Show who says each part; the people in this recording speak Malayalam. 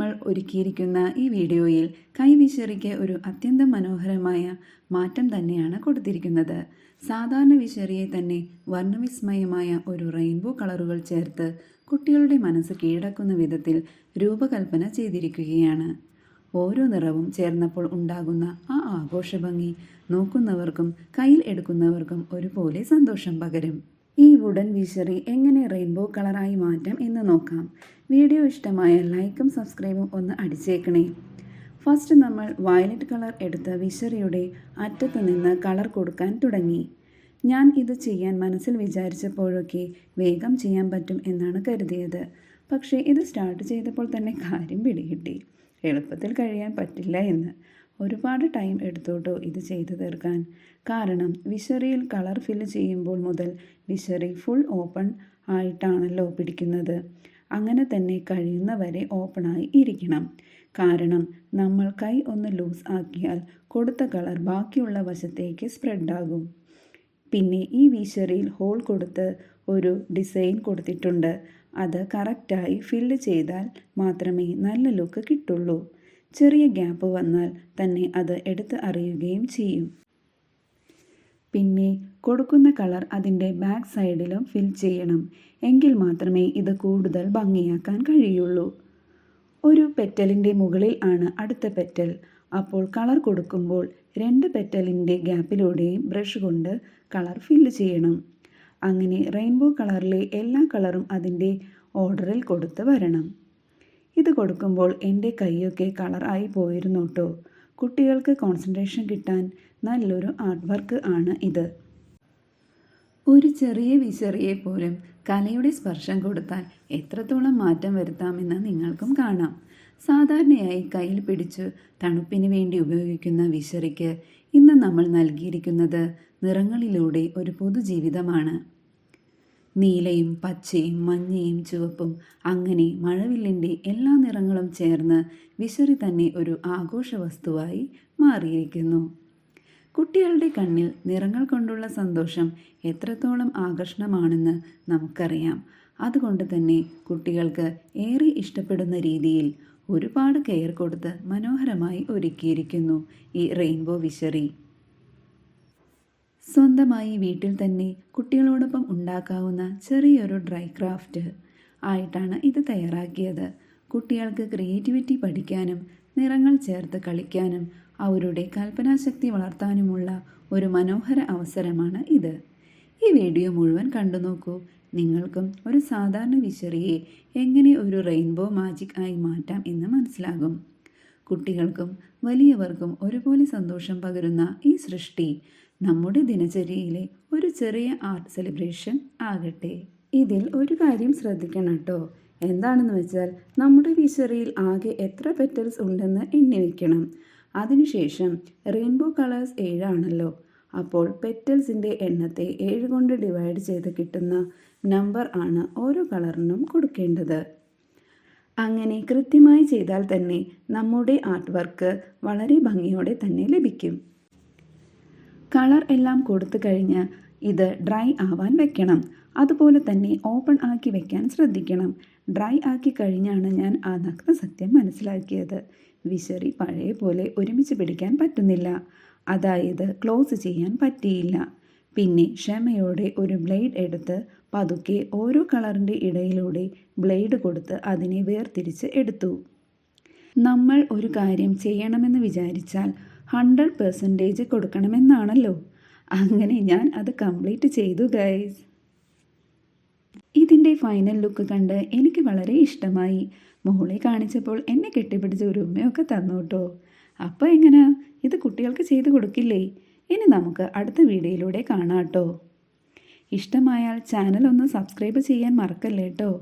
Speaker 1: നമ്മൾ ഒരുക്കിയിരിക്കുന്ന ഈ വീഡിയോയിൽ കൈവിശറിക്ക് ഒരു അത്യന്തം മനോഹരമായ മാറ്റം തന്നെയാണ് കൊടുത്തിരിക്കുന്നത്. സാധാരണ വിശറിയെ തന്നെ വർണ്ണവിസ്മയമായ ഒരു റെയിൻബോ കളറുകൾ ചേർത്ത് കുട്ടികളുടെ മനസ്സ് കീഴടക്കുന്ന വിധത്തിൽ രൂപകൽപ്പന ചെയ്തിരിക്കുകയാണ്. ഓരോ നിറവും ചേർന്നപ്പോൾ ഉണ്ടാകുന്ന ആ ആഘോഷഭംഗി നോക്കുന്നവർക്കും കയ്യിൽ എടുക്കുന്നവർക്കും ഒരുപോലെ സന്തോഷം പകരും. ഈ വുഡൻ വിശറി എങ്ങനെ റെയിൻബോ കളറായി മാറ്റാം എന്ന് നോക്കാം. വീഡിയോ ഇഷ്ടമായ ലൈക്കും സബ്സ്ക്രൈബും ഒന്ന് അടിച്ചേക്കണേ. ഫസ്റ്റ് നമ്മൾ വയലറ്റ് കളർ എടുത്ത വിശറിയുടെ അറ്റത്ത് നിന്ന് കളർ കൊടുക്കാൻ തുടങ്ങി. ഞാൻ ഇത് ചെയ്യാൻ മനസ്സിൽ വിചാരിച്ചപ്പോഴൊക്കെ വേഗം ചെയ്യാൻ പറ്റും എന്നാണ് കരുതിയത്. പക്ഷേ ഇത് സ്റ്റാർട്ട് ചെയ്തപ്പോൾ തന്നെ കാര്യം പിടികിട്ടി. എളുപ്പത്തിൽ കഴിയാൻ പറ്റില്ല എന്ന്. ഒരുപാട് ടൈം എടുത്തോട്ടോ ഇത് ചെയ്തു തീർക്കാൻ. കാരണം വിശറിയിൽ കളർ ഫില്ല് ചെയ്യുമ്പോൾ മുതൽ വിശറി ഫുൾ ഓപ്പൺ ആയിട്ടാണല്ലോ പിടിക്കുന്നത്. അങ്ങനെ തന്നെ കഴിയുന്നവരെ ഓപ്പണായി ഇരിക്കണം. കാരണം നമ്മൾ കൈ ഒന്ന് ലൂസ് ആക്കിയാൽ കൊടുത്ത കളർ ബാക്കിയുള്ള വശത്തേക്ക് സ്പ്രെഡാകും. പിന്നെ ഈ വിശറിയിൽ ഹോൾ കൊടുത്ത് ഒരു ഡിസൈൻ കൊടുത്തിട്ടുണ്ട്. അത് കറക്റ്റായി ഫില്ല് ചെയ്താൽ മാത്രമേ നല്ല ലുക്ക് കിട്ടുള്ളൂ. ചെറിയ ഗ്യാപ്പ് വന്നാൽ തന്നെ അത് എടുത്ത് അറിയുകയും ചെയ്യും. പിന്നെ കൊടുക്കുന്ന കളർ അതിൻ്റെ ബാക്ക് സൈഡിലും ഫിൽ ചെയ്യണം. എങ്കിൽ മാത്രമേ ഇത് കൂടുതൽ ഭംഗിയാക്കാൻ കഴിയുള്ളൂ. ഒരു പെറ്റലിൻ്റെ മുകളിൽ ആണ് അടുത്ത പെറ്റൽ. അപ്പോൾ കളർ കൊടുക്കുമ്പോൾ 2 പെറ്റലിൻ്റെ ഗ്യാപ്പിലൂടെയും ബ്രഷ് കൊണ്ട് കളർ ഫില്ല് ചെയ്യണം. അങ്ങനെ റെയിൻബോ കളറിലെ എല്ലാ കളറും അതിൻ്റെ ഓർഡറിൽ കൊടുത്ത് വരണം. ഇത് കൊടുക്കുമ്പോൾ എൻ്റെ കൈയൊക്കെ കളർ ആയി പോയിരുന്നു കേട്ടോ. കുട്ടികൾക്ക് കോൺസെൻട്രേഷൻ കിട്ടാൻ നല്ലൊരു ആർട്ട് വർക്ക് ആണ് ഇത്. ഒരു ചെറിയ വിശറിയെ പോലും കലയുടെ സ്പർശം കൊടുത്താൽ എത്രത്തോളം മാറ്റം വരുത്താമെന്ന് നിങ്ങൾക്കും കാണാം. സാധാരണയായി കയ്യിൽ പിടിച്ച് തണുപ്പിന് വേണ്ടി ഉപയോഗിക്കുന്ന വിശറിക്ക് ഇന്ന് നമ്മൾ നൽകിയിരിക്കുന്നത് നിറങ്ങളിലൂടെ ഒരു പുതുജീവിതമാണ്. നീലയും പച്ചയും മഞ്ഞയും ചുവപ്പും അങ്ങനെ മഴവില്ലിൻ്റെ എല്ലാ നിറങ്ങളും ചേർന്ന് വിശറി തന്നെ ഒരു ആഘോഷ വസ്തുവായി മാറിയിരിക്കുന്നു. കുട്ടികളുടെ കണ്ണിൽ നിറങ്ങൾ കൊണ്ടുള്ള സന്തോഷം എത്രത്തോളം ആകർഷണമാണെന്ന് നമുക്കറിയാം. അതുകൊണ്ട് തന്നെ കുട്ടികൾക്ക് ഏറെ ഇഷ്ടപ്പെടുന്ന രീതിയിൽ ഒരുപാട് കെയർ കൊടുത്ത് മനോഹരമായി ഒരുക്കിയിരിക്കുന്നു ഈ റെയിൻബോ വിശറി. സ്വന്തമായി വീട്ടിൽ തന്നെ കുട്ടികളോടൊപ്പം ഉണ്ടാക്കാവുന്ന ചെറിയൊരു ഡ്രൈ ക്രാഫ്റ്റ് ആയിട്ടാണ് ഇത് തയ്യാറാക്കിയത്. കുട്ടികൾക്ക് ക്രിയേറ്റിവിറ്റി പഠിക്കാനും നിറങ്ങൾ ചേർത്ത് കളിക്കാനും അവരുടെ കൽപ്പനാശക്തി വളർത്താനുമുള്ള ഒരു മനോഹര അവസരമാണ് ഇത്. ഈ വീഡിയോ മുഴുവൻ കണ്ടു നോക്കൂ. നിങ്ങൾക്കും ഒരു സാധാരണ വിശറിയെ എങ്ങനെ ഒരു റെയിൻബോ മാജിക് ആയി മാറ്റാം എന്ന് മനസ്സിലാകും. കുട്ടികൾക്കും വലിയവർക്കും ഒരുപോലെ സന്തോഷം പകരുന്ന ഈ സൃഷ്ടി നമ്മുടെ ദിനചര്യയിലെ ഒരു ചെറിയ ആർട്ട് സെലിബ്രേഷൻ ആകട്ടെ. ഇതിൽ ഒരു കാര്യം ശ്രദ്ധിക്കണം കേട്ടോ. എന്താണെന്ന് വെച്ചാൽ നമ്മുടെ വിശറിയിൽ ആകെ എത്ര പെറ്റൽസ് ഉണ്ടെന്ന് എണ്ണി വയ്ക്കണം. അതിനുശേഷം റെയിൻബോ കളേഴ്സ് 7 ആണല്ലോ. അപ്പോൾ പെറ്റൽസിൻ്റെ എണ്ണത്തെ 7 കൊണ്ട് ഡിവൈഡ് ചെയ്ത് കിട്ടുന്ന നമ്പർ ആണ് ഓരോ കളറിനും കൊടുക്കേണ്ടത്. അങ്ങനെ കൃത്യമായി ചെയ്താൽ തന്നെ നമ്മുടെ ആർട്ട് വർക്ക് വളരെ ഭംഗിയോടെ തന്നെ ലഭിക്കും. കളർ എല്ലാം കൊടുത്തു കഴിഞ്ഞ് ഇത് ഡ്രൈ ആവാൻ വെക്കണം. അതുപോലെ തന്നെ ഓപ്പൺ ആക്കി വെക്കാൻ ശ്രദ്ധിക്കണം. ഡ്രൈ ആക്കി കഴിഞ്ഞാണ് ഞാൻ ആ നഗ്ന സത്യം മനസ്സിലാക്കിയത്. വിശറി പഴയ പോലെ ഒരുമിച്ച് പിടിക്കാൻ പറ്റുന്നില്ല. അതായത് ക്ലോസ് ചെയ്യാൻ പറ്റിയില്ല. പിന്നെ ക്ഷമയോടെ ഒരു ബ്ലേഡ് എടുത്ത് പതുക്കെ ഓരോ കളറിൻ്റെ ഇടയിലൂടെ ബ്ലേഡ് കൊടുത്ത് അതിനെ വേർതിരിച്ച് എടുത്തു. നമ്മൾ ഒരു കാര്യം ചെയ്യണമെന്ന് വിചാരിച്ചാൽ 100% കൊടുക്കണമെന്നാണല്ലോ. അങ്ങനെ ഞാൻ അത് കംപ്ലീറ്റ് ചെയ്തു ഗൈസ്. ഇതിൻ്റെ ഫൈനൽ ലുക്ക് കണ്ട് എനിക്ക് വളരെ ഇഷ്ടമായി. മോളെ കാണിച്ചപ്പോൾ എന്നെ കെട്ടിപ്പിടിച്ച് ഒരു ഉമ്മയൊക്കെ തന്നു കേട്ടോ. അപ്പോൾ എങ്ങനെയാ, ഇത് കുട്ടികൾക്ക് ചെയ്ത് കൊടുക്കില്ലേ? ഇനി നമുക്ക് അടുത്ത വീഡിയോയിലൂടെ കാണാം കേട്ടോ. ഇഷ്ടമായാൽ ചാനൽ ഒന്ന് സബ്സ്ക്രൈബ് ചെയ്യാൻ മറക്കല്ലേ കേട്ടോ.